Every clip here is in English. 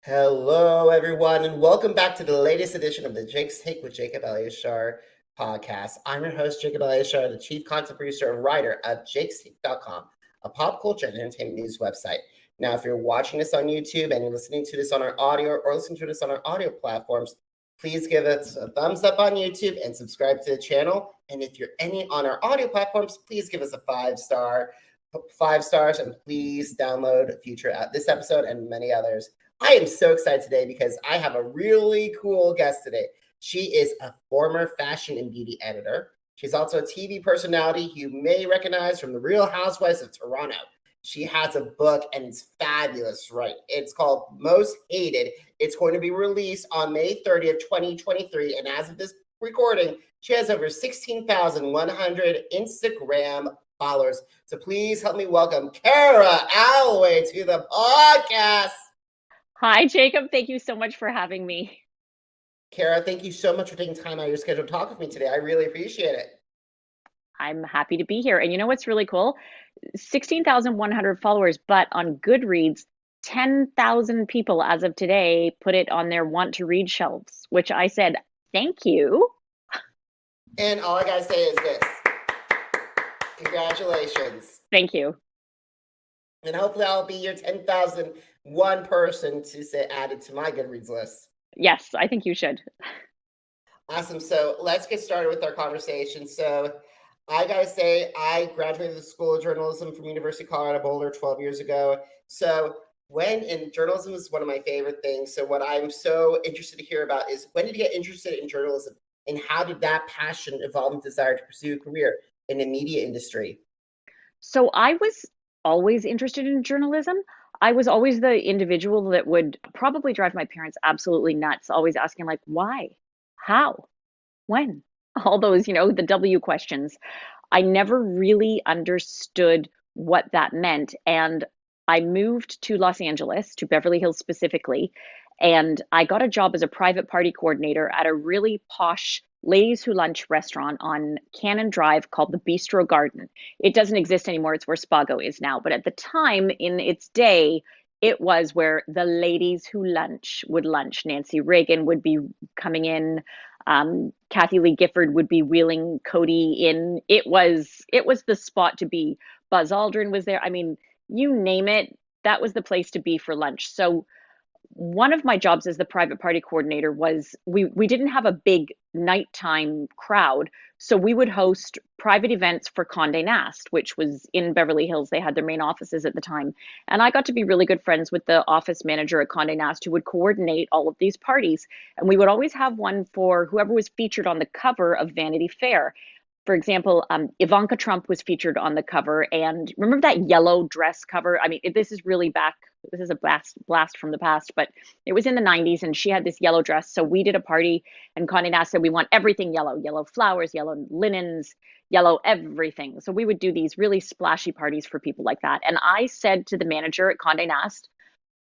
Hello, everyone, and welcome back to the latest edition of the Jake's Take with Jacob Elyachar podcast. I'm your host, Jacob Elyachar, the chief content producer and writer of jakestake.com, a pop culture and entertainment news website. Now, if you're watching this on YouTube and you're listening to this on our audio or listening to this on our audio platforms, please give us a thumbs up on YouTube and subscribe to the channel. And if you're any on our audio platforms, please give us a five stars, and please download future this episode and many others. I am so excited today because I have a really cool guest today. She is a former fashion and beauty editor. She's also a TV personality you may recognize from the Real Housewives of Toronto. She has a book and it's fabulous, right? It's called Most Hated. It's going to be released on May 30th, 2023. And as of this recording, she has over 16,100 Instagram followers. So please help me welcome Kara Alloway to the podcast. Hi, Jacob. Thank you so much for having me. Kara, thank you so much for taking time out of your schedule to talk with me today. I really appreciate it. I'm happy to be here. And you know what's really cool? 16,100 followers, but on Goodreads, 10,000 people as of today put it on their want to read shelves, which I said, thank you. And all I gotta say is this. Congratulations. Thank you. And hopefully I'll be your 10,001 person to say added to my Goodreads list. Yes, I think you should. Awesome. So let's get started with our conversation. So I gotta say, I graduated the School of Journalism from University of Colorado Boulder 12 years ago. So journalism is one of my favorite things. So what I'm so interested to hear about is, when did you get interested in journalism, and how did that passion evolve and desire to pursue a career in the media industry? So I was always interested in journalism. I was always the individual that would probably drive my parents absolutely nuts, always asking, like, why? How? When? All those, the W questions. I never really understood what that meant. And I moved to Los Angeles, to Beverly Hills specifically, and I got a job as a private party coordinator at a really posh ladies who lunch restaurant on Cannon Drive called the Bistro Garden. It doesn't exist anymore. It's where Spago is now. But at the time, in its day, it was where the ladies who lunch would lunch. Nancy Reagan would be coming in. Kathy Lee Gifford would be wheeling Cody in. It was the spot to be. Buzz Aldrin was there. I mean, you name it, that was the place to be for lunch. So one of my jobs as the private party coordinator was, we didn't have a big nighttime crowd, so we would host private events for Conde Nast, which was in Beverly Hills. They had their main offices at the time, and I got to be really good friends with the office manager at Conde Nast, who would coordinate all of these parties. And we would always have one for whoever was featured on the cover of Vanity Fair. For example, Ivanka Trump was featured on the cover, and remember that yellow dress cover? I mean, this is really back. This is a blast from the past, but it was in the 90s, and she had this yellow dress. So we did a party, and Conde Nast said we want everything yellow, yellow flowers, yellow linens, yellow everything. So we would do these really splashy parties for people like that. And I said to the manager at Conde Nast,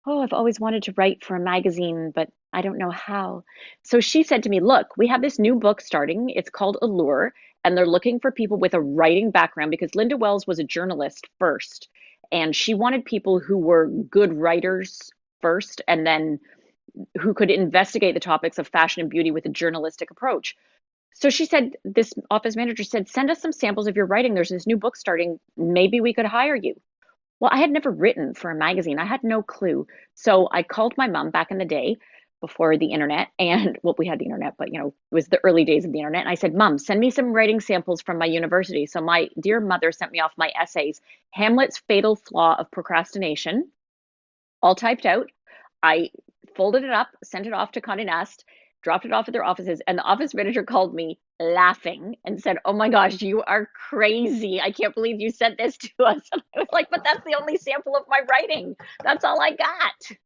"Oh, I've always wanted to write for a magazine, but I don't know how." So she said to me, "Look, we have this new book starting. It's called Allure, and they're looking for people with a writing background, because Linda Wells was a journalist first, and she wanted people who were good writers first, and then who could investigate the topics of fashion and beauty with a journalistic approach." So she said, this office manager said, "Send us some samples of your writing. There's this new book starting. Maybe we could hire you." Well, I had never written for a magazine. I had no clue. So I called my mom back in the day before the internet, and well, we had the internet, but it was the early days of the internet. And I said, "Mom, send me some writing samples from my university." So my dear mother sent me off my essays, Hamlet's Fatal Flaw of Procrastination, all typed out. I folded it up, sent it off to Condé Nast, dropped it off at their offices, and the office manager called me laughing and said, "Oh my gosh, you are crazy. I can't believe you sent this to us." And I was like, "But that's the only sample of my writing. That's all I got."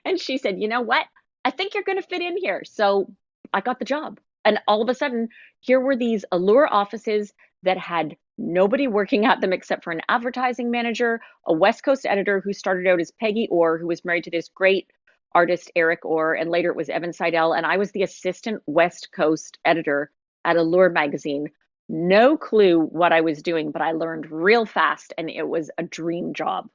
And she said, "You know what? I think you're going to fit in here." So I got the job. And all of a sudden, here were these Allure offices that had nobody working at them except for an advertising manager, a West Coast editor who started out as Peggy Orr, who was married to this great artist, Eric Orr, and later it was Evan Seidel. And I was the assistant West Coast editor at Allure magazine. No clue what I was doing, but I learned real fast, and it was a dream job.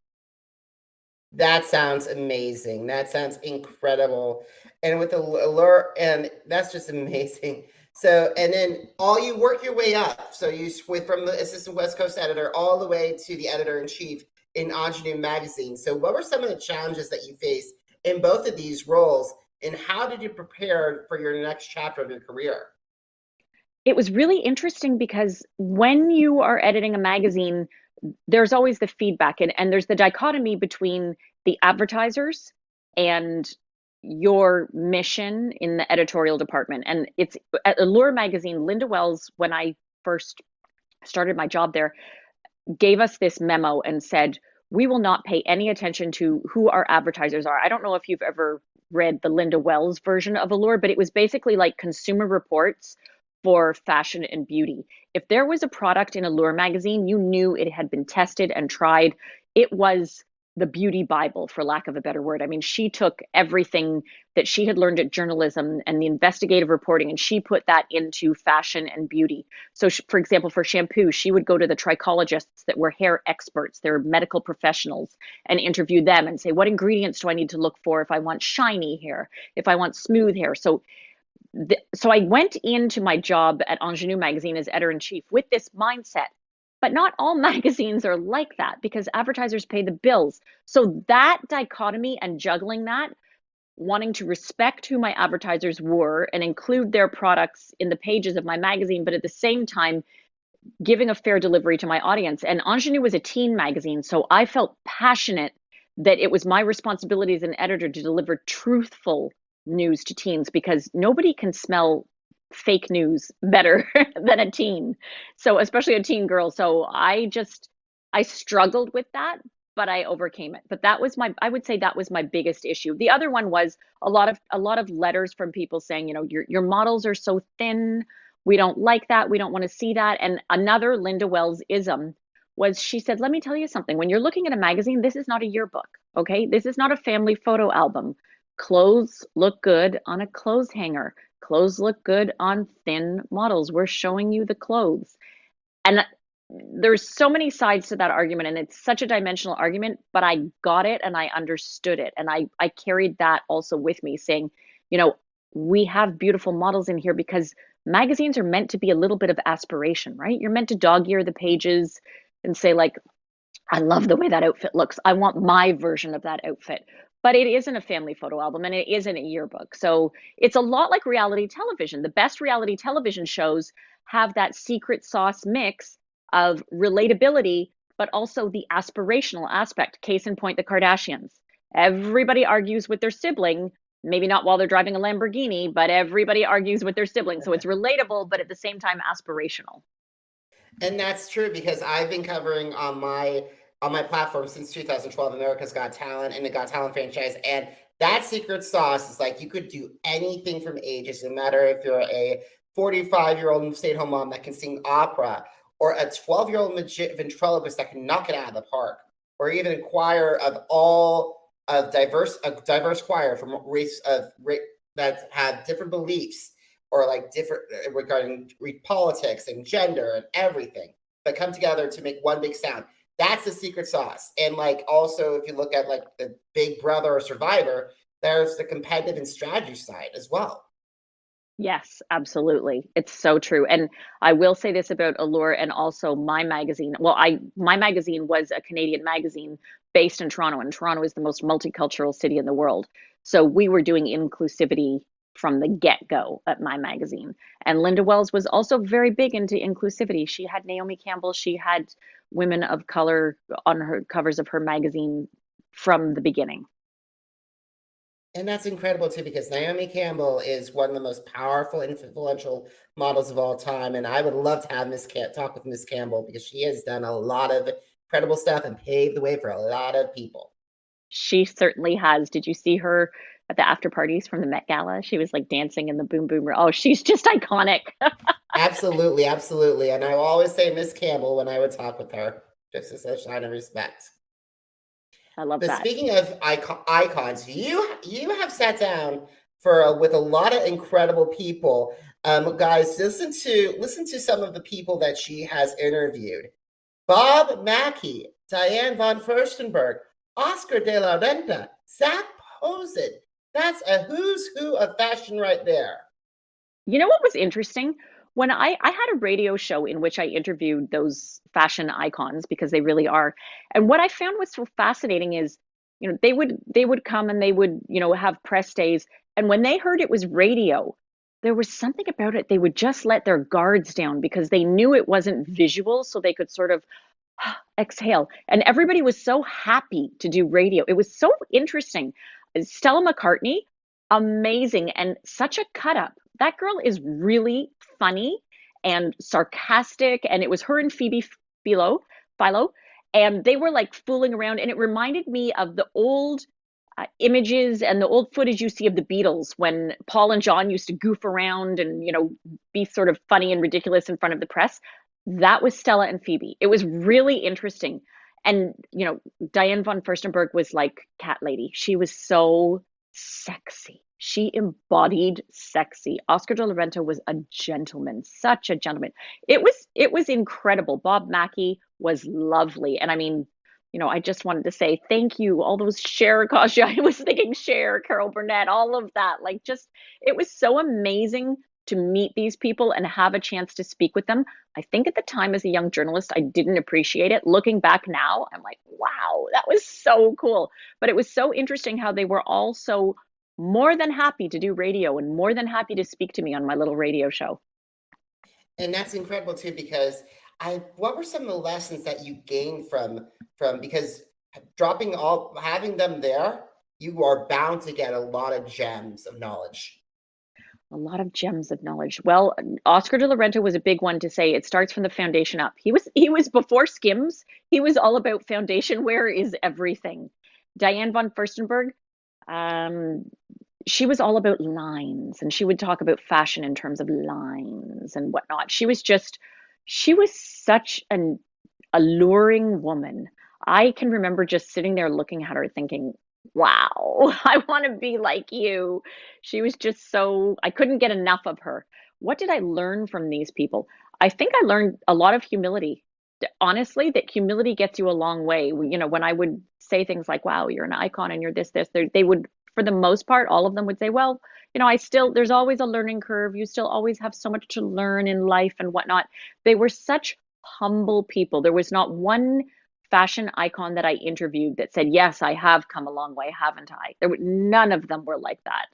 That sounds amazing. That sounds incredible. And with the Allure, and that's just amazing. So, and then all you work your way up. So you went from the assistant West Coast editor all the way to the editor in chief in INGEUNE Magazine. So, what were some of the challenges that you faced in both of these roles, and how did you prepare for your next chapter of your career? It was really interesting because when you are editing a magazine, there's always the feedback, and there's the dichotomy between the advertisers and your mission in the editorial department. And it's at Allure magazine, Linda Wells, when I first started my job there, gave us this memo and said, we will not pay any attention to who our advertisers are. I don't know if you've ever read the Linda Wells version of Allure, but it was basically like Consumer Reports for fashion and beauty. If there was a product in Allure magazine, you knew it had been tested and tried. It was the beauty Bible, for lack of a better word. I mean, she took everything that she had learned at journalism and the investigative reporting, and she put that into fashion and beauty. So, for example, for shampoo, she would go to the trichologists that were hair experts, they're medical professionals, and interview them and say, what ingredients do I need to look for if I want shiny hair, if I want smooth hair? So I went into my job at INGEUNE Magazine as editor in chief with this mindset. But not all magazines are like that because advertisers pay the bills. So that dichotomy and juggling that, wanting to respect who my advertisers were and include their products in the pages of my magazine, but at the same time, giving a fair delivery to my audience. And INGEUNE was a teen magazine, so I felt passionate that it was my responsibility as an editor to deliver truthful news to teens because nobody can smell fake news better than a teen. So especially a teen girl. So I struggled with that, but I overcame it. But that was I would say that was my biggest issue. The other one was a lot of letters from people saying, your models are so thin. We don't like that. We don't want to see that. And another Linda Wells ism was she said, let me tell you something. When you're looking at a magazine, this is not a yearbook. Okay. This is not a family photo album. Clothes look good on a clothes hanger. Clothes look good on thin models. We're showing you the clothes. And there's so many sides to that argument, and it's such a dimensional argument, but I got it and I understood it. And I carried that also with me, saying, we have beautiful models in here because magazines are meant to be a little bit of aspiration, right? You're meant to dog ear the pages and say, like, I love the way that outfit looks. I want my version of that outfit. But it isn't a family photo album and it isn't a yearbook. So it's a lot like reality television. The best reality television shows have that secret sauce mix of relatability, but also the aspirational aspect. Case in point, the Kardashians. Everybody argues with their sibling, maybe not while they're driving a Lamborghini, but everybody argues with their sibling. So it's relatable, but at the same time, aspirational. And that's true because I've been covering on my platform since 2012 America's Got Talent and the Got Talent franchise, and that secret sauce is like you could do anything from ages, no matter if you're a 45-year-old stay-at-home mom that can sing opera, or a 12-year-old ventriloquist that can knock it out of the park, or even a choir of all of a diverse choir from that have different beliefs or like different regarding politics and gender and everything, but come together to make one big sound. That's the secret sauce. And like also, if you look at like the Big Brother or Survivor, there's the competitive and strategy side as well. Yes, absolutely. It's so true. And I will say this about Allure and also my magazine. Well, my magazine was a Canadian magazine based in Toronto, and Toronto is the most multicultural city in the world. So we were doing inclusivity from the get-go at my magazine. And Linda Wells was also very big into inclusivity. She had Naomi Campbell, she had women of color on her covers of her magazine from the beginning. And that's incredible too, because Naomi Campbell is one of the most powerful, influential models of all time. And I would love to have talk with Miss Campbell because she has done a lot of incredible stuff and paved the way for a lot of people. She certainly has. Did you see her at the after parties from the Met Gala? She was like dancing in the boom boom. Oh, she's just iconic. Absolutely, absolutely. And I will always say Miss Campbell when I would talk with her, just as a sign of respect. I love But that. speaking of icons, you have sat down for with a lot of incredible people. Guys, listen to some of the people that she has interviewed. Bob Mackie, Diane Von Furstenberg, Oscar de La Renta, Zac Posen. That's a who's who of fashion right there. You know what was interesting? When I had a radio show in which I interviewed those fashion icons because they really are. And what I found was so fascinating is, they would come and they would, have press days. And when they heard it was radio, there was something about it. They would just let their guards down because they knew it wasn't visual, so they could sort of exhale. And everybody was so happy to do radio. It was so interesting. Stella McCartney, amazing and such a cut up. That girl is really funny and sarcastic. And it was her and Phoebe Philo, and they were like fooling around. And it reminded me of the old images and the old footage you see of the Beatles when Paul and John used to goof around and, be sort of funny and ridiculous in front of the press. That was Stella and Phoebe. It was really interesting. And, Diane Von Furstenberg was like cat lady. She was so sexy. She embodied sexy. Oscar de La Renta was a gentleman, such a gentleman. It was incredible. Bob Mackie was lovely. And I mean, I just wanted to say thank you. All those Cher costumes. I was thinking Cher, Carol Burnett, all of that. Like, just, it was so amazing to meet these people and have a chance to speak with them. I think at the time as a young journalist, I didn't appreciate it. Looking back now, I'm like, wow, that was so cool. But it was so interesting how they were all so more than happy to do radio and more than happy to speak to me on my little radio show. And that's incredible too, because what were some of the lessons that you gained from because having them there, you are bound to get a lot of gems of knowledge. A lot of gems of knowledge. Well, Oscar de La Renta was a big one to say it starts from the foundation up. He was before Skims. He was all about foundation wear is everything. Diane Von Furstenberg, she was all about lines, and she would talk about fashion in terms of lines and whatnot. She was such an alluring woman. I can remember just sitting there looking at her thinking, wow, I want to be like you. She was just so, I couldn't get enough of her. What did I learn from these people? I think I learned a lot of humility. Honestly, that humility gets you a long way. When I would say things like, wow, you're an icon and you're this, they would, for the most part, all of them would say, well, there's always a learning curve. You still always have so much to learn in life and whatnot. They were such humble people. There was not one fashion icon that I interviewed that said, yes, I have come a long way, haven't I? None of them were like that.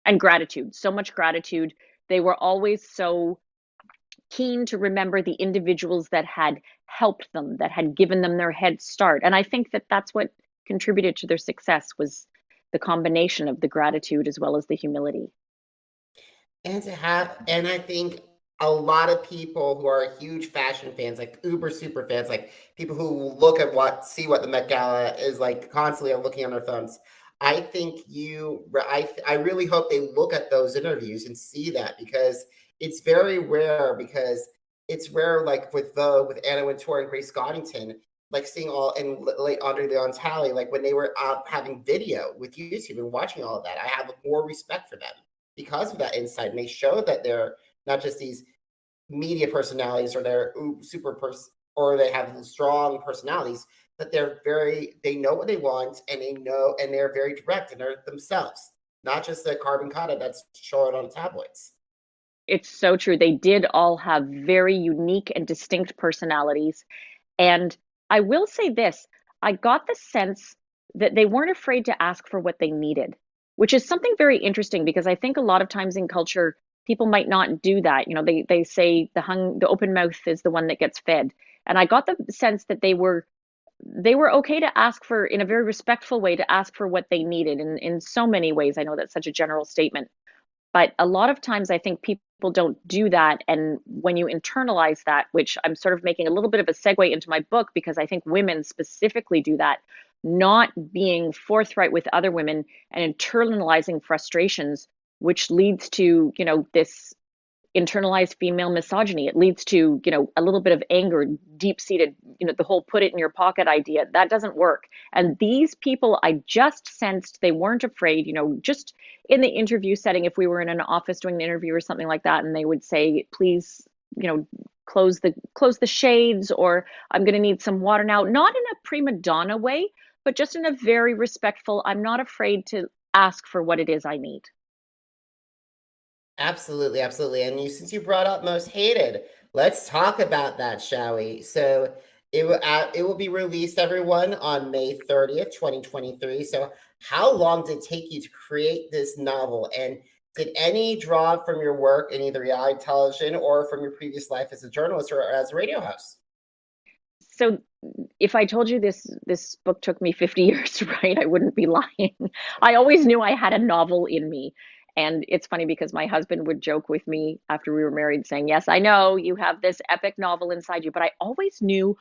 And gratitude, so much gratitude. They were always so keen to remember the individuals that had helped them, that had given them their head start. And I think that that's what contributed to their success was the combination of the gratitude as well as the humility. And I think a lot of people who are huge fashion fans, like uber super fans, like people who see what the Met Gala is like, constantly are looking on their phones. I think I really hope they look at those interviews and see that, because it's very rare. Because it's rare, like with Anna Wintour and Grace Goddington, like seeing all, and like Andre Leon Talley, like when they were having video with YouTube and watching all of that, I have more respect for them because of that insight. And they show that they're not just these media personalities, or they're or they have strong personalities, but they know what they want, and they're very direct, and they're themselves, not just the carbon copy that's shown on tabloids. It's so true. They did all have very unique and distinct personalities. And I will say this, I got the sense that they weren't afraid to ask for what they needed, which is something very interesting, because I think a lot of times in culture, people might not do that. They say the open mouth is the one that gets fed. And I got the sense that they were okay to ask for, in a very respectful way, to ask for what they needed in so many ways. I know that's such a general statement, but a lot of times I think people don't do that. And when you internalize that, which I'm sort of making a little bit of a segue into my book, because I think women specifically do that, not being forthright with other women and internalizing frustrations, which leads to, this internalized female misogyny. It leads to, a little bit of anger, deep-seated, the whole put it in your pocket idea. That doesn't work. And these people, I just sensed they weren't afraid, just in the interview setting, if we were in an office doing an interview or something like that, and they would say, please, close the shades, or I'm going to need some water now, not in a prima donna way, but just in a very respectful, I'm not afraid to ask for what it is I need. Absolutely, absolutely. And since you brought up most hated, let's talk about that, shall we? So it will be released, everyone, on May 30th, 2023. So how long did it take you to create this novel? And did any draw from your work in either reality television or from your previous life as a journalist or as a radio host? So if I told you this book took me 50 years to write, I wouldn't be lying. I always knew I had a novel in me. And it's funny because my husband would joke with me after we were married saying, "Yes, I know you have this epic novel inside you," but I always knew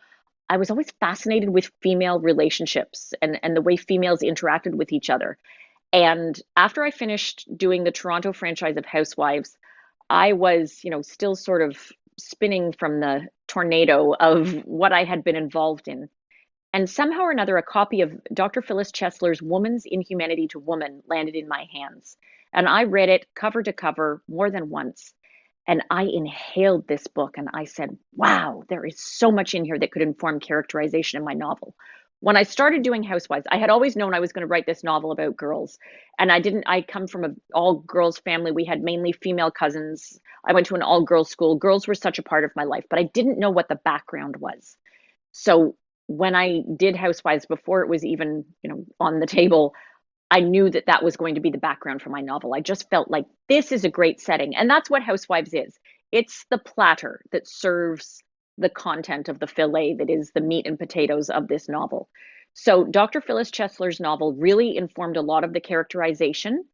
I was always fascinated with female relationships and the way females interacted with each other. And after I finished doing the Toronto franchise of Housewives, I was, still sort of spinning from the tornado of what I had been involved in. And somehow or another, a copy of Dr. Phyllis Chesler's Woman's Inhumanity to Woman landed in my hands. And I read it cover to cover more than once. And I inhaled this book and I said, wow, there is so much in here that could inform characterization in my novel. When I started doing Housewives, I had always known I was going to write this novel about girls. And I come from an all girls family. We had mainly female cousins. I went to an all girls school. Girls were such a part of my life, but I didn't know what the background was. So when I did Housewives before it was even, on the table, I knew that that was going to be the background for my novel. I just felt like this is a great setting. And that's what Housewives is. It's the platter that serves the content of the fillet that is the meat and potatoes of this novel. So Dr. Phyllis Chesler's novel really informed a lot of the characterization,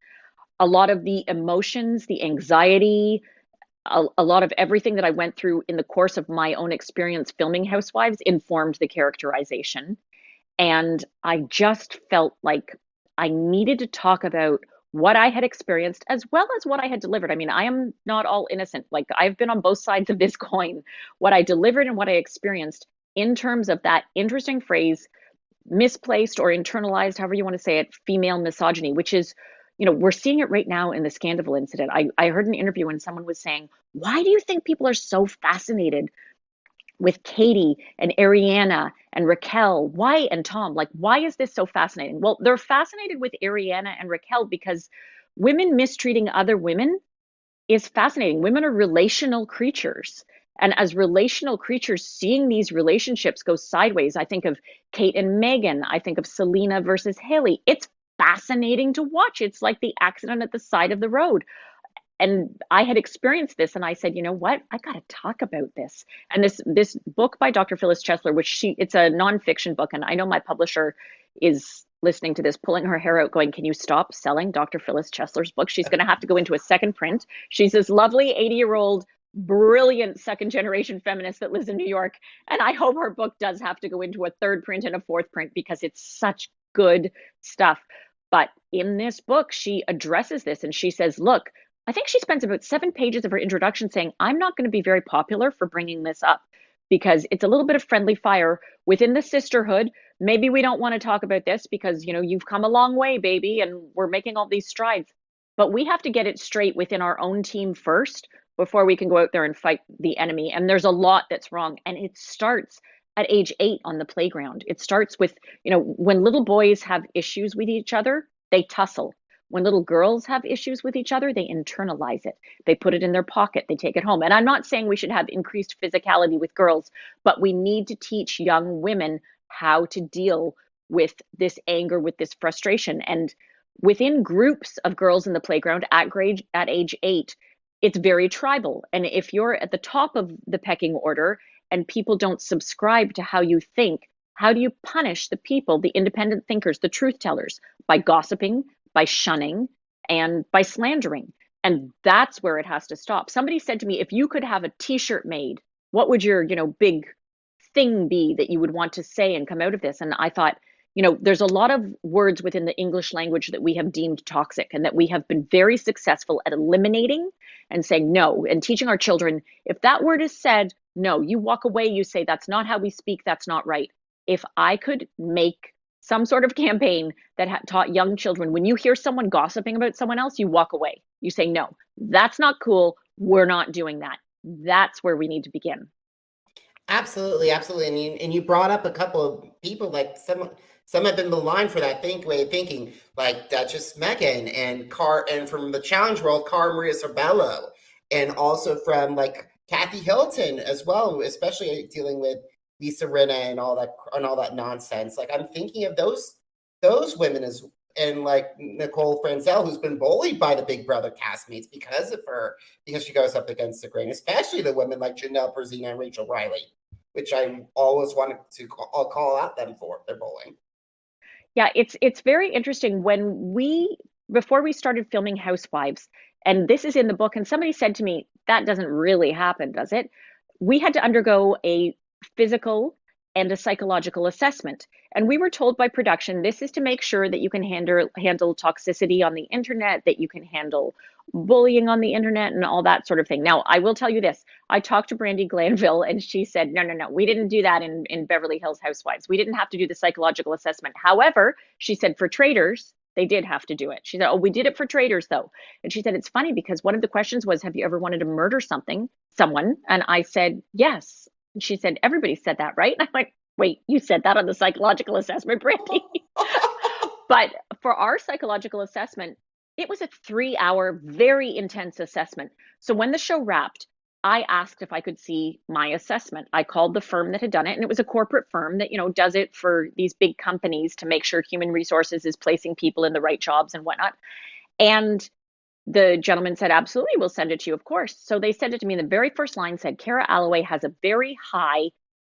a lot of the emotions, the anxiety, a lot of everything that I went through in the course of my own experience filming Housewives informed the characterization. And I just felt like I needed to talk about what I had experienced as well as what I had delivered. I mean, I am not all innocent. Like, I've been on both sides of this coin, what I delivered and what I experienced in terms of that interesting phrase, misplaced or internalized, however you want to say it, female misogyny, which is, we're seeing it right now in the Scandival incident. I heard an interview and someone was saying, why do you think people are so fascinated with Katie and Ariana and Raquel? Why, and Tom, like, why is this so fascinating? Well, they're fascinated with Ariana and Raquel because women mistreating other women is fascinating. Women are relational creatures. And as relational creatures, seeing these relationships go sideways, I think of Kate and Megan, I think of Selena versus Haley. It's fascinating to watch. It's like the accident at the side of the road. And I had experienced this and I said, you know what, I got to talk about this. And this book by Dr. Phyllis Chesler, it's a nonfiction book, and I know my publisher is listening to this, pulling her hair out going, can you stop selling Dr. Phyllis Chesler's book? She's going to have to go into a second print. She's this lovely 80-year-old brilliant second generation feminist that lives in New York, and I hope her book does have to go into a third print and a fourth print because it's such good stuff. But in this book, she addresses this and she says, look, I think she spends about 7 pages of her introduction saying, I'm not going to be very popular for bringing this up because it's a little bit of friendly fire within the sisterhood. Maybe we don't want to talk about this because, you've come a long way, baby, and we're making all these strides. But we have to get it straight within our own team first before we can go out there and fight the enemy. And there's a lot that's wrong. And it starts at age 8 on the playground. It starts with, when little boys have issues with each other, they tussle. When little girls have issues with each other, they internalize it. They put it in their pocket. They take it home. And I'm not saying we should have increased physicality with girls, but we need to teach young women how to deal with this anger, with this frustration. And within groups of girls in the playground at age 8, it's very tribal. And if you're at the top of the pecking order and people don't subscribe to how you think, how do you punish the people, the independent thinkers, the truth tellers? By gossiping, by shunning, and by slandering. And that's where it has to stop. Somebody said to me, if you could have a t-shirt made, what would your, big thing be that you would want to say and come out of this? And I thought, there's a lot of words within the English language that we have deemed toxic and that we have been very successful at eliminating and saying no, and teaching our children, if that word is said, no, you walk away, you say, that's not how we speak, that's not right. If I could make some sort of campaign that taught young children, when you hear someone gossiping about someone else, you walk away. You say, no, that's not cool. We're not doing that. That's where we need to begin. Absolutely, absolutely. And you brought up a couple of people, like some have been maligned for that way of thinking, like Duchess Megan and from the challenge world, Cara Maria Sorbello, and also from like Kathy Hilton as well, especially dealing with Lisa Rinna and all that nonsense. Like I'm thinking of those women as and like Nicole Franzel, who's been bullied by the Big Brother castmates because she goes up against the grain, especially the women like Janelle Perzina and Rachel Riley, which I always wanted to call out them for their bullying. Yeah, it's very interesting before we started filming Housewives, and this is in the book, and somebody said to me, that doesn't really happen, does it? We had to undergo a physical and a psychological assessment. And we were told by production, this is to make sure that you can handle toxicity on the internet, that you can handle bullying on the internet and all that sort of thing. Now, I will tell you this. I talked to Brandy Glanville and she said, no, we didn't do that in Beverly Hills Housewives. We didn't have to do the psychological assessment. However, she said for traitors, they did have to do it. She said, oh, we did it for traitors though. And she said, it's funny because one of the questions was, have you ever wanted to murder someone? And I said, yes. And she said, everybody said that, right? And I'm like, wait, you said that on the psychological assessment, Brandy? But for our psychological assessment, it was a 3-hour, very intense assessment. So when the show wrapped, I asked if I could see my assessment. I called the firm that had done it, and it was a corporate firm that, does it for these big companies to make sure human resources is placing people in the right jobs and whatnot. And the gentleman said, absolutely, we'll send it to you, of course. So they sent it to me. And the very first line said, Kara Alloway has a very high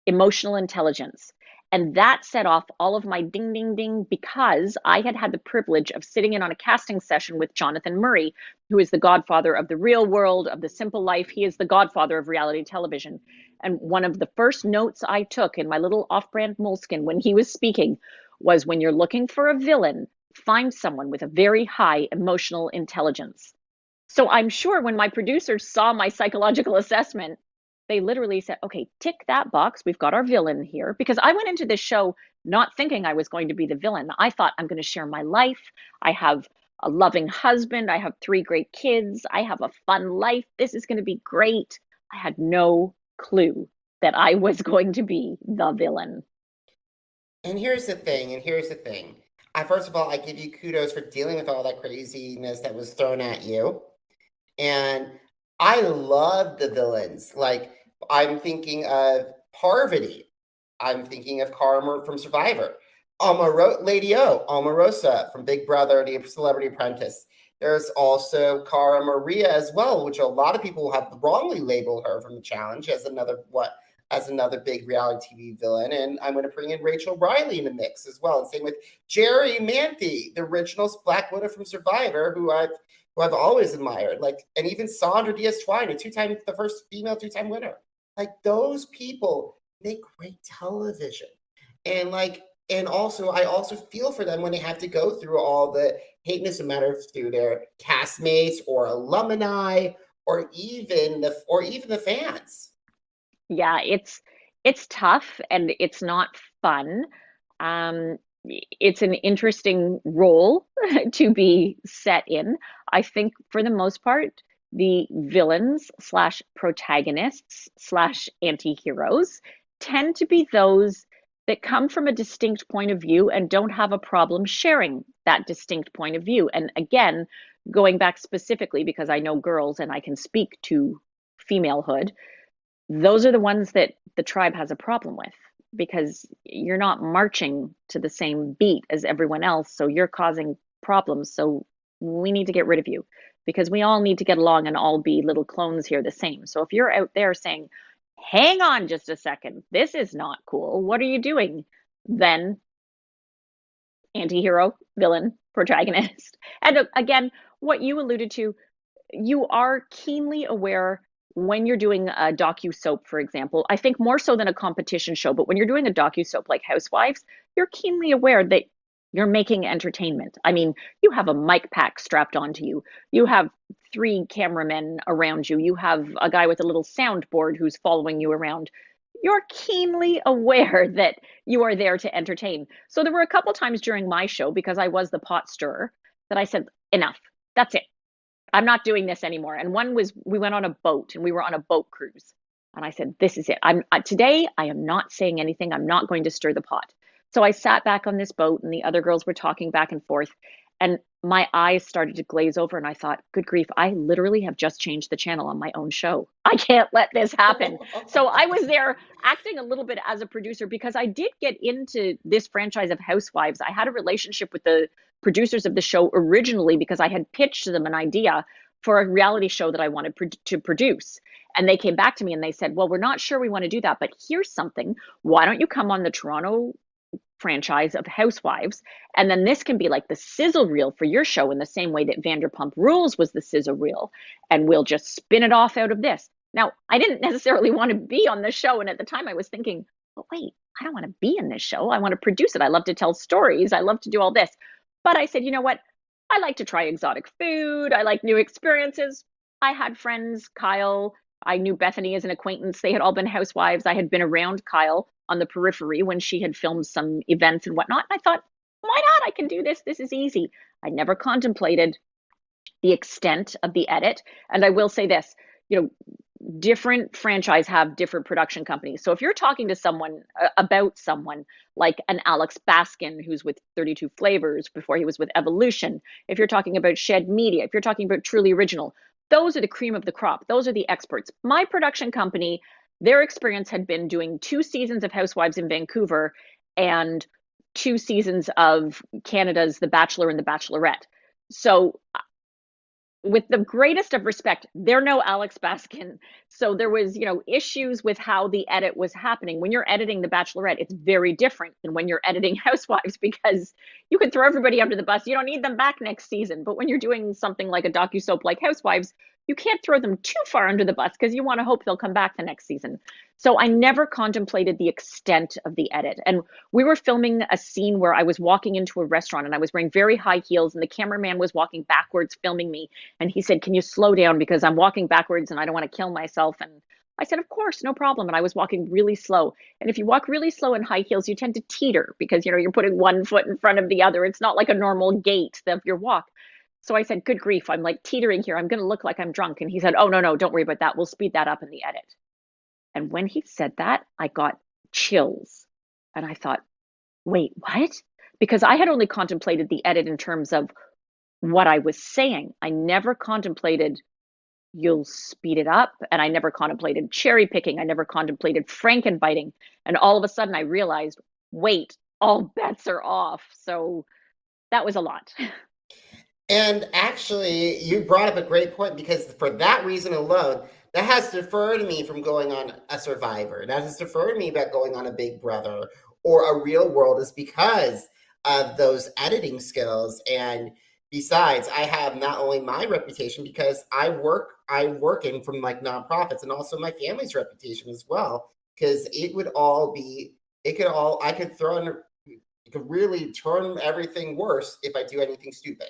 emotional intelligence. And that set off all of my ding, ding, ding, because I had the privilege of sitting in on a casting session with Jonathan Murray, who is the godfather of the real world, of the simple life. He is the godfather of reality television. And one of the first notes I took in my little off-brand moleskin when he was speaking was, when you're looking for a villain, find someone with a very high emotional intelligence. So I'm sure when my producers saw my psychological assessment, they literally said, okay, tick that box. We've got our villain here. Because I went into this show not thinking I was going to be the villain. I thought, I'm going to share my life. I have a loving husband. I have 3 great kids. I have a fun life. This is going to be great. I had no clue that I was going to be the villain. And here's the thing. First of all, I give you kudos for dealing with all that craziness that was thrown at you. And I love the villains. Like, I'm thinking of Parvati. I'm thinking of Cara from Survivor. Lady O, Omarosa from Big Brother and the Celebrity Apprentice. There's also Cara Maria as well, which a lot of people have wrongly labeled her from the challenge as another big reality TV villain. And I'm going to bring in Rachel Riley in the mix as well. And same with Jerry Manthe, the original Black Widow from Survivor, who I've always admired. Like, and even Sandra Diaz-Twine, the first female 2-time winner. Like, those people make great television. And I also feel for them when they have to go through all the hateness, no matter through their castmates or alumni or even the fans. Yeah, it's tough and it's not fun. It's an interesting role to be set in. I think for the most part, the villains / protagonists / anti-heroes tend to be those that come from a distinct point of view and don't have a problem sharing that distinct point of view. And again, going back specifically, because I know girls and I can speak to femalehood, those are the ones that the tribe has a problem with, because you're not marching to the same beat as everyone else. So you're causing problems. So we need to get rid of you, because we all need to get along and all be little clones here the same. So if you're out there saying, hang on just a second, this is not cool, what are you doing? Then anti-hero, villain, protagonist. And again, what you alluded to, you are keenly aware when you're doing a docu-soap, for example. I think more so than a competition show, but when you're doing a docu-soap like Housewives, you're keenly aware that you're making entertainment. I mean, you have a mic pack strapped onto you. You have 3 cameramen around you. You have a guy with a little soundboard who's following you around. You're keenly aware that you are there to entertain. So there were a couple times during my show, because I was the pot stirrer, that I said, enough, that's it. I'm not doing this anymore. And one was, we went on a boat and we were on a boat cruise. And I said, this is it. Today I am not saying anything. I'm not going to stir the pot. So I sat back on this boat and the other girls were talking back and forth, and my eyes started to glaze over and I thought, good grief, I literally have just changed the channel on my own show. I can't let this happen. So I was there acting a little bit as a producer because I did get into this franchise of Housewives. I had a relationship with the producers of the show originally because I had pitched them an idea for a reality show that I wanted to produce. And they came back to me and they said, well, we're not sure we want to do that, but here's something. Why don't you come on the Toronto franchise of Housewives? And then this can be like the sizzle reel for your show in the same way that Vanderpump Rules was the sizzle reel. And we'll just spin it off out of this. Now, I didn't necessarily want to be on the show. And at the time I was thinking, but wait, I don't want to be in this show. I want to produce it. I love to tell stories. I love to do all this. But I said, you know what? I like to try exotic food. I like new experiences. I had friends, Kyle. I knew Bethany as an acquaintance. They had all been housewives. I had been around Kyle on the periphery when she had filmed some events and whatnot. And I thought, why not? I can do this. This is easy. I never contemplated the extent of the edit. And I will say this, different franchise have different production companies. So if you're talking to someone about someone like an Alex Baskin, who's with 32 Flavors before he was with Evolution, if you're talking about Shed Media, if you're talking about Truly Original, those are the cream of the crop. Those are the experts. My production company, their experience had been doing 2 seasons of Housewives in Vancouver and 2 seasons of Canada's The Bachelor and The Bachelorette. So with the greatest of respect, they're no Alex Baskin. So there was, issues with how the edit was happening. When you're editing The Bachelorette, it's very different than when you're editing Housewives because you can throw everybody under the bus. You don't need them back next season. But when you're doing something like a docusoap like Housewives, you can't throw them too far under the bus because you want to hope they'll come back the next season. So I never contemplated the extent of the edit. And we were filming a scene where I was walking into a restaurant and I was wearing very high heels and the cameraman was walking backwards filming me. And he said, can you slow down because I'm walking backwards and I don't want to kill myself. And I said, of course, no problem. And I was walking really slow. And if you walk really slow in high heels, you tend to teeter because, you're putting one foot in front of the other. It's not like a normal gait of your walk. So I said, good grief, I'm like teetering here. I'm going to look like I'm drunk. And he said, oh, no, don't worry about that. We'll speed that up in the edit. And when he said that, I got chills. And I thought, wait, what? Because I had only contemplated the edit in terms of what I was saying. I never contemplated you'll speed it up. And I never contemplated cherry picking. I never contemplated frankenbiting. And all of a sudden I realized, wait, all bets are off. So that was a lot. And actually, you brought up a great point because for that reason alone, that has deferred me from going on a Survivor. That has deferred me about going on a Big Brother or a Real World is because of those editing skills. And besides, I have not only my reputation because I work in from like nonprofits and also my family's reputation as well. Because it could really turn everything worse if I do anything stupid.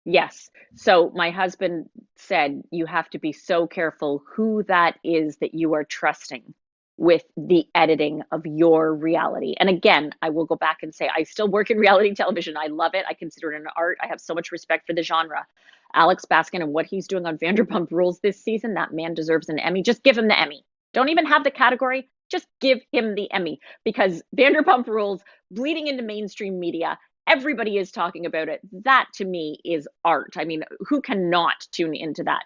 Yes. So my husband said, you have to be so careful who that is that you are trusting with the editing of your reality. And again, I will go back and say, I still work in reality television. I love it. I consider it an art. I have so much respect for the genre. Alex Baskin and what he's doing on Vanderpump Rules this season, that man deserves an Emmy. Just give him the Emmy. Don't even have the category. Just give him the Emmy because Vanderpump Rules bleeding into mainstream media. Everybody is talking about it. That to me is art. I mean, who cannot tune into that?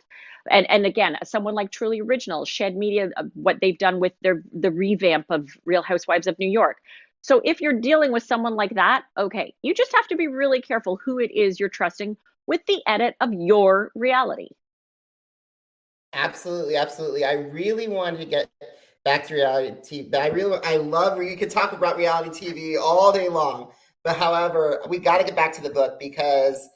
And again, someone like Truly Original, Shed Media, what they've done with the revamp of Real Housewives of New York. So if you're dealing with someone like that, okay, you just have to be really careful who it is you're trusting with the edit of your reality. Absolutely, absolutely. I really wanted to get back to reality TV. I love where you can talk about reality TV all day long. But however, we got to get back to the book because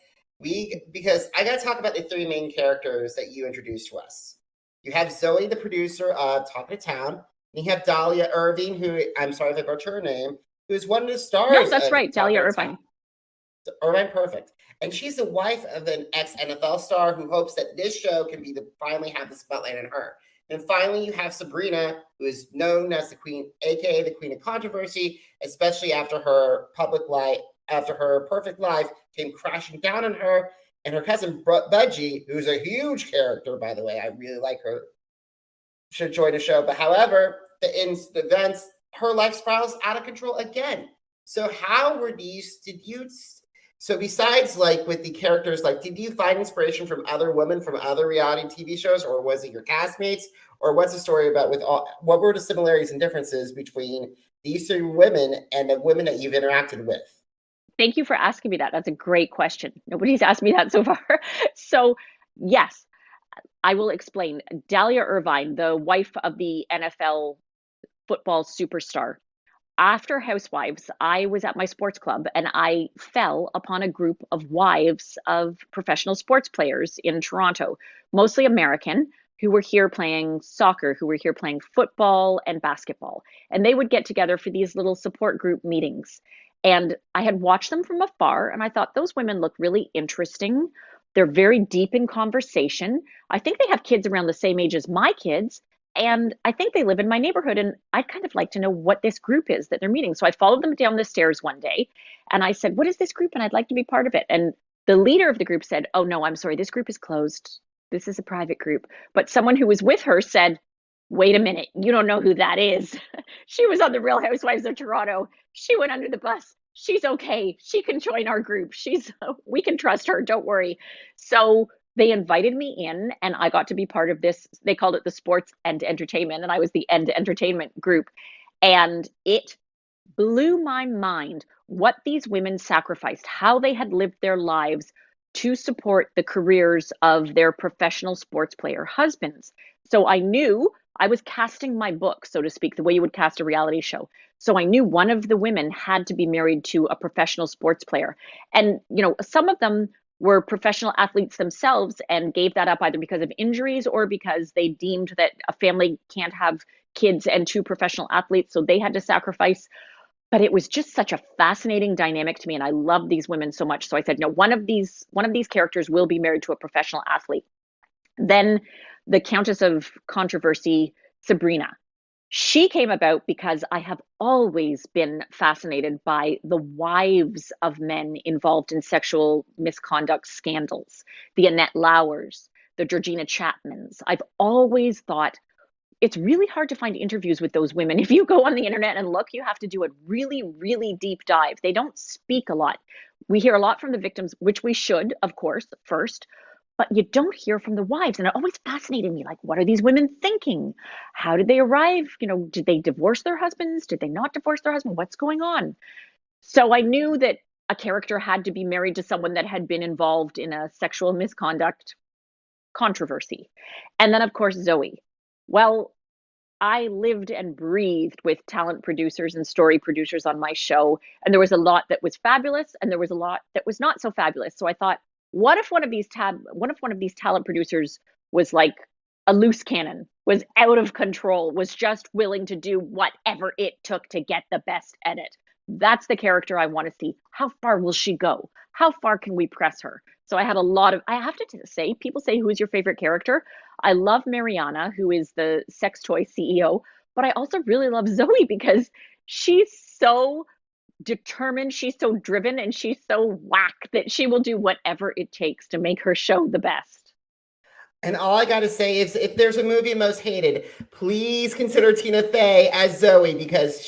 I got to talk about the 3 main characters that you introduced to us. You have Zoe, the producer of Talk of the Town, and you have Dahlia Irving, who I'm sorry if I butchered her name, who is one of the stars. No, that's right, Dahlia Irving. Irving, perfect. And she's the wife of an ex-NFL star who hopes that this show can be finally have the spotlight on her. And finally, you have Sabrina, who is known as the Queen, aka the Queen of Controversy, especially after her perfect life came crashing down on her. And her cousin Budgie, who's a huge character, by the way, I really like her, should join the show. But however, the events, her life spirals out of control again. So how were these, so besides like with the characters, like did you find inspiration from other women from other reality TV shows, or was it your castmates, or what's the story about with all, what were the similarities and differences between these three women and the women that you've interacted with? Thank you for asking me that. That's a great question. Nobody's asked me that so far. So, yes, I will explain. Dahlia Irvine, the wife of the NFL football superstar, after Housewives, I was at my sports club and I fell upon a group of wives of professional sports players in Toronto, mostly American, who were here playing soccer, who were here playing football and basketball. And they would get together for these little support group meetings. And I had watched them from afar and I thought those women look really interesting. They're very deep in conversation. I think they have kids around the same age as my kids. And I think they live in my neighborhood. And I'd kind of like to know what this group is that they're meeting. So I followed them down the stairs one day and I said, "What is this group? And I'd like to be part of it." And the leader of the group said, "Oh, no, I'm sorry. This group is closed. This is a private group." But someone who was with her said, "Wait a minute. You don't know who that is." She was on the Real Housewives of Toronto. She went under the bus. She's okay. She can join our group. We can trust her. Don't worry. So they invited me in and I got to be part of this. They called it the sports and entertainment, and I was the end entertainment group. And it blew my mind what these women sacrificed, how they had lived their lives to support the careers of their professional sports player husbands. So I knew I was casting my book, so to speak, the way you would cast a reality show. So I knew one of the women had to be married to a professional sports player. And, some of them were professional athletes themselves and gave that up either because of injuries or because they deemed that a family can't have kids and two professional athletes, so they had to sacrifice. But it was just such a fascinating dynamic to me, and I love these women so much. So I said, no, one of these characters will be married to a professional athlete. Then the Countess of Controversy, Sabrina. She came about because I have always been fascinated by the wives of men involved in sexual misconduct scandals, the Annette Laurers, the Georgina Chapmans. I've always thought it's really hard to find interviews with those women. If you go on the internet and look, you have to do a really, really deep dive. They don't speak a lot. We hear a lot from the victims, which we should, of course, first, but you don't hear from the wives. And it always fascinated me, like, what are these women thinking? How did they arrive? Did they divorce their husbands? Did they not divorce their husband? What's going on? So I knew that a character had to be married to someone that had been involved in a sexual misconduct controversy. And then, of course, Zoe. Well, I lived and breathed with talent producers and story producers on my show. And there was a lot that was fabulous and there was a lot that was not so fabulous. So I thought, what if one of these talent producers was like a loose cannon, was out of control, was just willing to do whatever it took to get the best edit? That's the character I want to see. How far will she go? How far can we press her? So I have to say, people say, who's your favorite character? I love Mariana, who is the sex toy CEO, but I also really love Zoe because she's so determined, she's so driven, and she's so whack that she will do whatever it takes to make her show the best. And all I got to say is, if there's a movie most hated, please consider Tina Fey as Zoe, because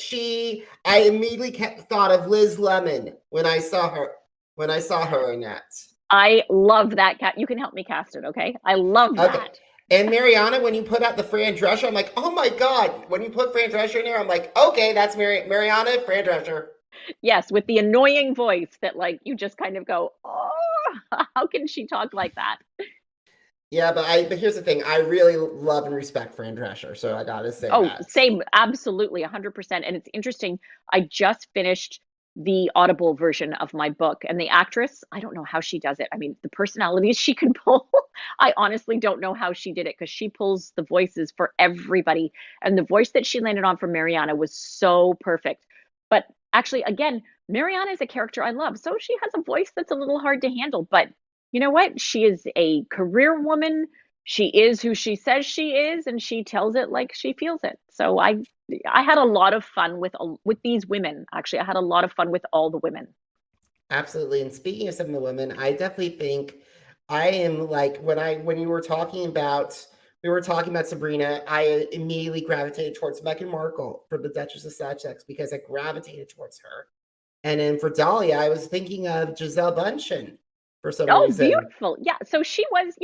I immediately thought of Liz Lemon when I saw her in that. I love that cat. You can help me cast it, okay? I love that. And Mariana, when you put out the Fran Drescher, I'm like, oh my God. When you put Fran Drescher in there, I'm like, okay, that's Mariana, Fran Drescher. Yes, with the annoying voice that, like, you just kind of go, oh, how can she talk like that? Yeah, but here's the thing. I really love and respect Fran Drescher, so I gotta say that. Same, absolutely, 100%. And it's interesting. I just finished the Audible version of my book, and the actress, I don't know how she does it. I mean, the personalities she can pull, I honestly don't know how she did it, because she pulls the voices for everybody. And the voice that she landed on for Mariana was so perfect. But actually, again, Mariana is a character I love, so she has a voice that's a little hard to handle, but you know what? She is a career woman. She is who she says she is, and she tells it like she feels it. So I had a lot of fun with these women. Actually, I had a lot of fun with all the women. Absolutely. And speaking of some of the women, I definitely think I am like, when we were talking about Sabrina, I immediately gravitated towards Meghan Markle for the Duchess of Sussex, because I gravitated towards her. And then for Dahlia, I was thinking of Giselle Bundchen for some Oh, reason. beautiful. Yeah. So she was,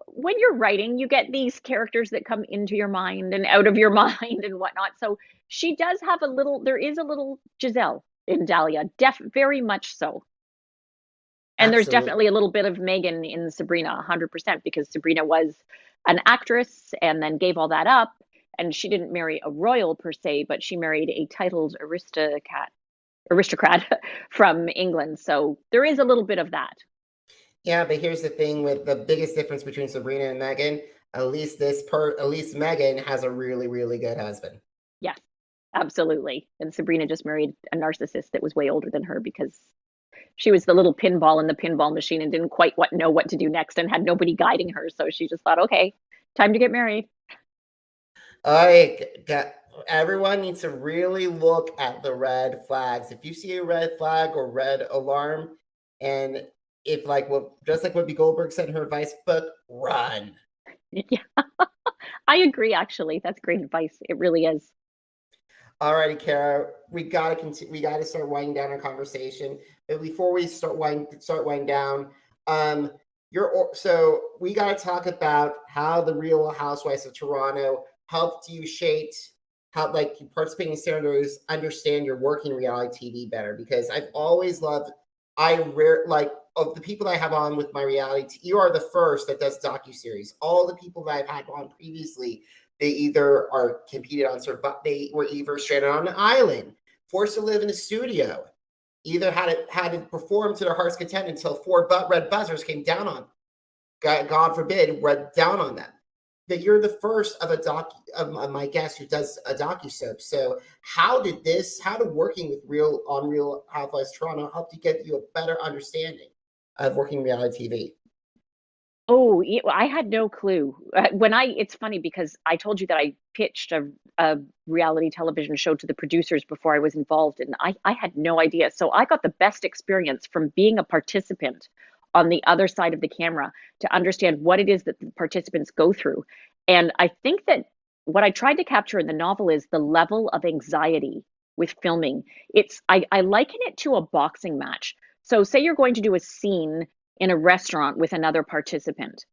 when you're writing, you get these characters that come into your mind and out of your mind and whatnot. So she does have there is a little Giselle in Dahlia, very much so. And there's Absolutely. definitely a little bit of Megan in Sabrina, 100%, because Sabrina was an actress and then gave all that up. And she didn't marry a royal per se, but she married a titled aristocrat from England. So there is a little bit of that. Yeah, but here's the thing with the biggest difference between Sabrina and Megan. At least Megan has a really, really good husband. Yes, absolutely. And Sabrina just married a narcissist that was way older than her because she was the little pinball in the pinball machine and didn't quite know what to do next and had nobody guiding her. So she just thought, okay, time to get married. Everyone needs to really look at the red flags. If you see a red flag or red alarm, and if just like what B. Goldberg said in her advice book, run. Yeah, I agree. Actually, that's great advice. It really is. Alrighty, Kara, we gotta continue. We gotta start winding down our conversation. But before we start winding down, so we gotta talk about how the Real Housewives of Toronto helped you shape how you participating in standards, understand your working reality TV better. Because I've always loved. Of the people that I have on with my reality, you are the first that does docuseries. All the people that I've had on previously, they either are competed on but they were either stranded on an island, forced to live in a studio, either had to perform to their heart's content until four red buzzers came down on, God forbid, read down on them. That you're the first of my guest who does a docu-soap. So how did working with Real Housewives Toronto help to get you a better understanding of working reality TV? Oh, I had no clue. It's funny because I told you that I pitched a reality television show to the producers before I was involved, and I had no idea. So I got the best experience from being a participant on the other side of the camera to understand what it is that the participants go through. And I think that what I tried to capture in the novel is the level of anxiety with filming. I liken it to a boxing match. So say you're going to do a scene in a restaurant with another participant.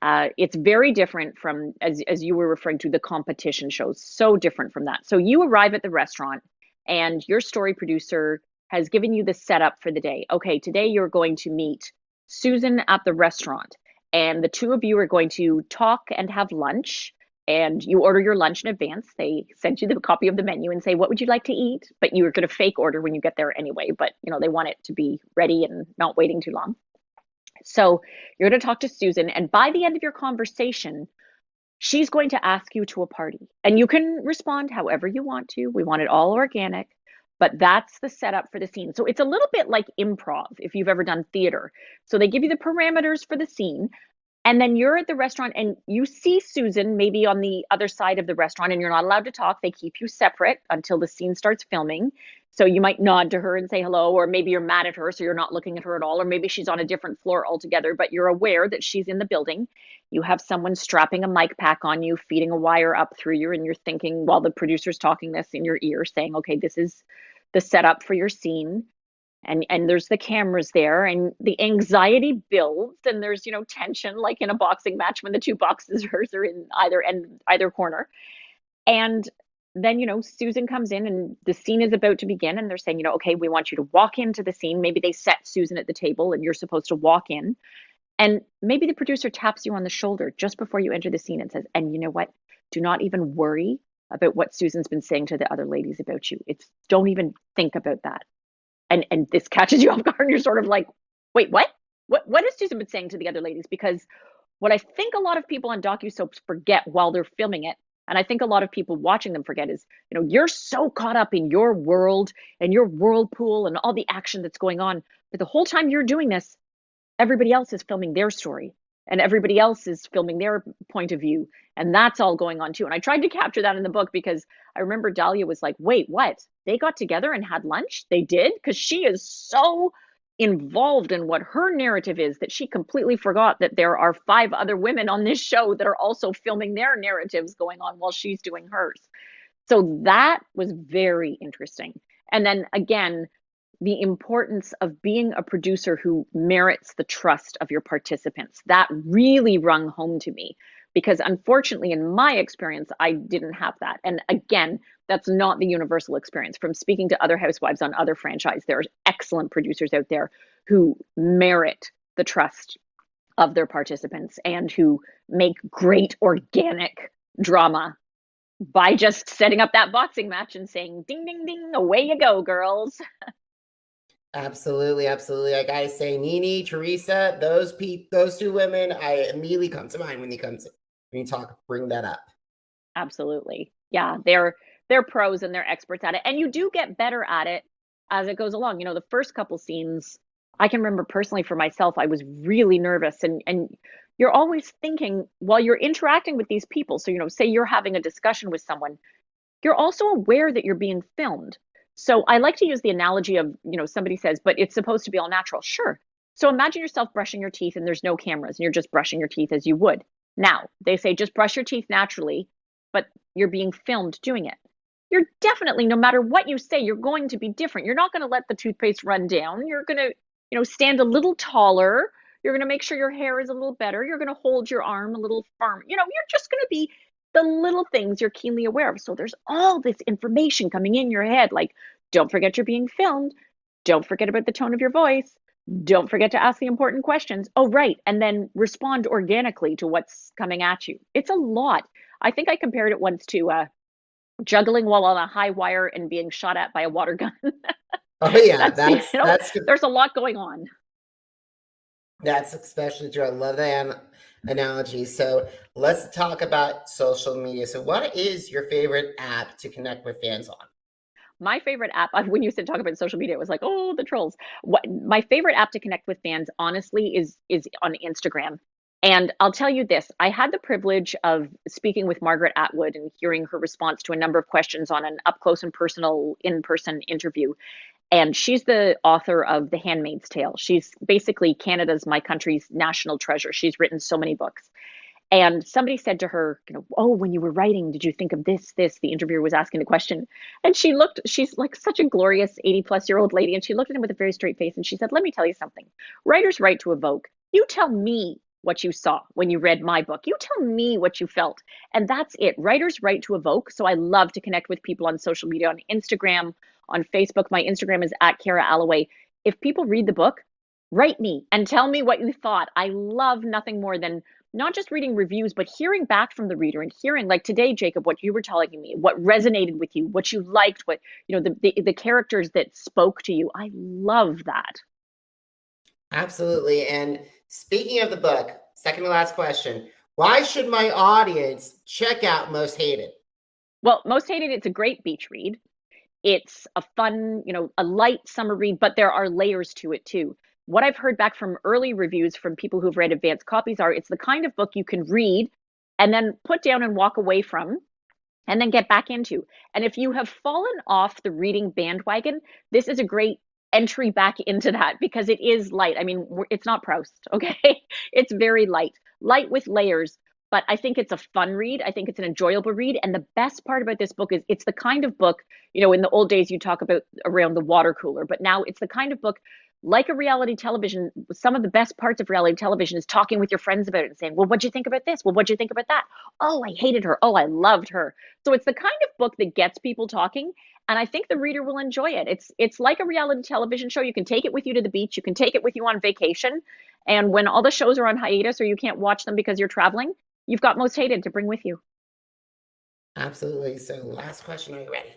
It's very different from, as you were referring to, the competition shows. So different from that. So you arrive at the restaurant and your story producer has given you the setup for the day. Okay, today you're going to meet Susan at the restaurant, and the two of you are going to talk and have lunch. And you order your lunch in advance. They send you the copy of the menu and say, what would you like to eat? But you're going to fake order when you get there anyway. But, they want it to be ready and not waiting too long. So you're going to talk to Susan. And by the end of your conversation, she's going to ask you to a party. And you can respond however you want to. We want it all organic. But that's the setup for the scene. So it's a little bit like improv if you've ever done theater. So they give you the parameters for the scene. And then you're at the restaurant and you see Susan maybe on the other side of the restaurant and you're not allowed to talk. They keep you separate until the scene starts filming. So you might nod to her and say hello, or maybe you're mad at her, so you're not looking at her at all, or maybe she's on a different floor altogether, but you're aware that she's in the building. You have someone strapping a mic pack on you, feeding a wire up through you, and you're thinking while the producer's talking this in your ear, saying, okay, this is the setup for your scene. And there's the cameras there and the anxiety builds and there's tension like in a boxing match when the two boxers are in either corner. And then Susan comes in and the scene is about to begin and they're saying okay, we want you to walk into the scene. Maybe they set Susan at the table and you're supposed to walk in, and maybe the producer taps you on the shoulder just before you enter the scene and says, and you know what, do not even worry about what Susan's been saying to the other ladies about you. Don't even think about that. And this catches you off guard and you're sort of like, wait, what has Susan been saying to the other ladies? Because what I think a lot of people on docusoaps forget while they're filming it, and I think a lot of people watching them forget, is you're so caught up in your world and your whirlpool and all the action that's going on, but the whole time you're doing this, everybody else is filming their story and everybody else is filming their point of view, and that's all going on too. And I tried to capture that in the book because I remember Dahlia was like, wait, what? They got together and had lunch? They did? Because she is so involved in what her narrative is that she completely forgot that there are 5 other women on this show that are also filming their narratives going on while she's doing hers. So that was very interesting. And then again, the importance of being a producer who merits the trust of your participants. That really rung home to me because unfortunately, in my experience, I didn't have that. And again, that's not the universal experience. From speaking to other housewives on other franchise, there are excellent producers out there who merit the trust of their participants and who make great organic drama by just setting up that boxing match and saying, ding, ding, ding, away you go, girls. Absolutely, absolutely. I gotta say, Nene, Teresa, those two women, I immediately come to mind when you talk, bring that up. Absolutely. Yeah, they're pros and they're experts at it. And you do get better at it as it goes along. You know, the first couple scenes, I can remember personally for myself, I was really nervous and you're always thinking while you're interacting with these people. So, you know, say you're having a discussion with someone, you're also aware that you're being filmed. So I like to use the analogy of, you know, somebody says, but it's supposed to be all natural. Sure. So imagine yourself brushing your teeth and there's no cameras and you're just brushing your teeth as you would. Now, they say just brush your teeth naturally, but you're being filmed doing it. You're definitely, no matter what you say, you're going to be different. You're not going to let the toothpaste run down. You're going to, you know, stand a little taller. You're going to make sure your hair is a little better. You're going to hold your arm a little firm. You know, you're just going to be the little things you're keenly aware of. So there's all this information coming in your head, like, don't forget you're being filmed. Don't forget about the tone of your voice. Don't forget to ask the important questions. Oh, right. And then respond organically to what's coming at you. It's a lot. I think I compared it once to juggling while on a high wire and being shot at by a water gun. Oh yeah, that's there's a lot going on. That's especially true. I love that analogy. So let's talk about social media. So what is your favorite app to connect with fans on? My favorite app, when you said talk about social media, it was like, oh, the trolls. My favorite app to connect with fans, honestly, is on Instagram. And I'll tell you this, I had the privilege of speaking with Margaret Atwood and hearing her response to a number of questions on an up close and personal in-person interview. And she's the author of The Handmaid's Tale. She's basically Canada's, my country's national treasure. She's written so many books. And somebody said to her, you know, oh, when you were writing, did you think of this? The interviewer was asking a question. And she's like such a glorious 80-plus-year-old lady. And she looked at him with a very straight face and she said, let me tell you something. Writers write to evoke. You tell me what you saw when you read my book. You tell me what you felt. And that's it. Writers write to evoke. So I love to connect with people on social media, on Instagram, on Facebook. My Instagram is at Kara Alloway. If people read the book, write me and tell me what you thought. I love nothing more than not just reading reviews, but hearing back from the reader and hearing, like today, Jacob, what you were telling me, what resonated with you, what you liked, what, you know, the characters that spoke to you. I love that. Absolutely. And speaking of the book, second to last question, why should my audience check out Most Hated? Well, Most Hated, it's a great beach read. It's a fun, you know, a light summer read, but there are layers to it too. What I've heard back from early reviews from people who've read advanced copies are it's the kind of book you can read and then put down and walk away from and then get back into. And if you have fallen off the reading bandwagon, this is a great entry back into that because it is light. I mean, it's not Proust, okay? It's very light with layers. But I think it's a fun read. I think it's an enjoyable read. And the best part about this book is it's the kind of book, you know, in the old days you talk about around the water cooler, but now it's the kind of book like a reality television. Some of the best parts of reality television is talking with your friends about it and saying, well, what'd you think about this? Well, what'd you think about that? Oh, I hated her. Oh, I loved her. So it's the kind of book that gets people talking. And I think the reader will enjoy it. It's like a reality television show. You can take it with you to the beach. You can take it with you on vacation. And when all the shows are on hiatus or you can't watch them because you're traveling, you've got Most Hated to bring with you. Absolutely. So last question, are you ready?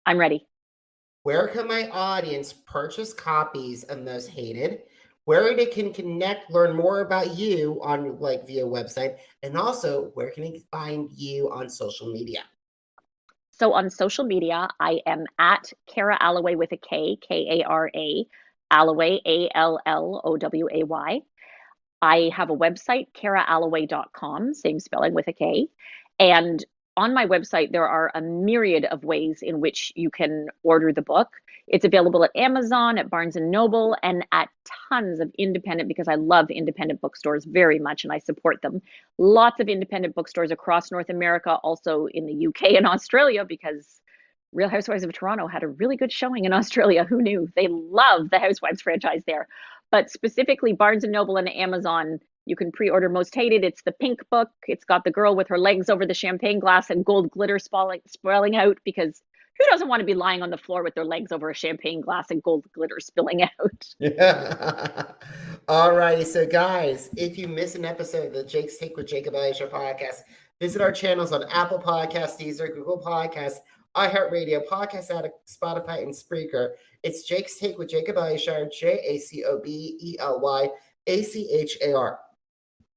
I'm ready. Where can my audience purchase copies of Most Hated? Where they can connect, learn more about you on like via website, and also where can they find you on social media? So on social media, I am at Kara Alloway with a K, Kara, Alloway, Alloway. I have a website, karaalloway.com, same spelling with a K. And on my website, there are a myriad of ways in which you can order the book. It's available at Amazon, at Barnes and Noble, and at tons of independent, because I love independent bookstores very much and I support them. Lots of independent bookstores across North America, also in the UK and Australia, because Real Housewives of Toronto had a really good showing in Australia. Who knew? They love the Housewives franchise there. But specifically, Barnes and Noble and Amazon, you can pre-order Most Hated. It's the pink book. It's got the girl with her legs over the champagne glass and gold glitter spilling out, because who doesn't want to be lying on the floor with their legs over a champagne glass and gold glitter spilling out? Yeah. All righty. So, guys, if you miss an episode of the Jake's Take with Jacob Elyachar podcast, visit our channels on Apple Podcasts, Deezer, Google Podcasts, iHeartRadio, Podcast Addict, Spotify, and Spreaker. It's Jake's Take with Jacob Elyachar, JACOBELYACHAR.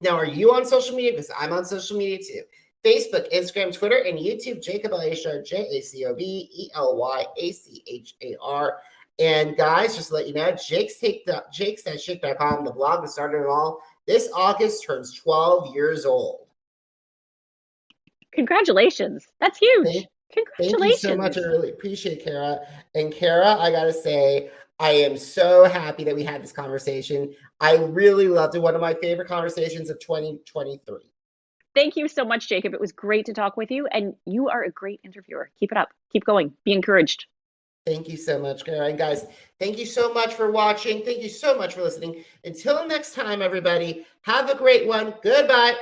Now, are you on social media? Because I'm on social media too. Facebook, Instagram, Twitter, and YouTube, Jacob Elyachar, JACOBELYACHAR. And guys, just to let you know, jakes.shake.com, the blog that started it all, this August turns 12 years old. Congratulations. That's huge. Congratulations. Thank you so much. I really appreciate it, Kara. And Kara, I got to say, I am so happy that we had this conversation. I really loved it. One of my favorite conversations of 2023. Thank you so much, Jacob. It was great to talk with you, and you are a great interviewer. Keep it up. Keep going. Be encouraged. Thank you so much, Kara. And guys, thank you so much for watching. Thank you so much for listening. Until next time, everybody, have a great one. Goodbye.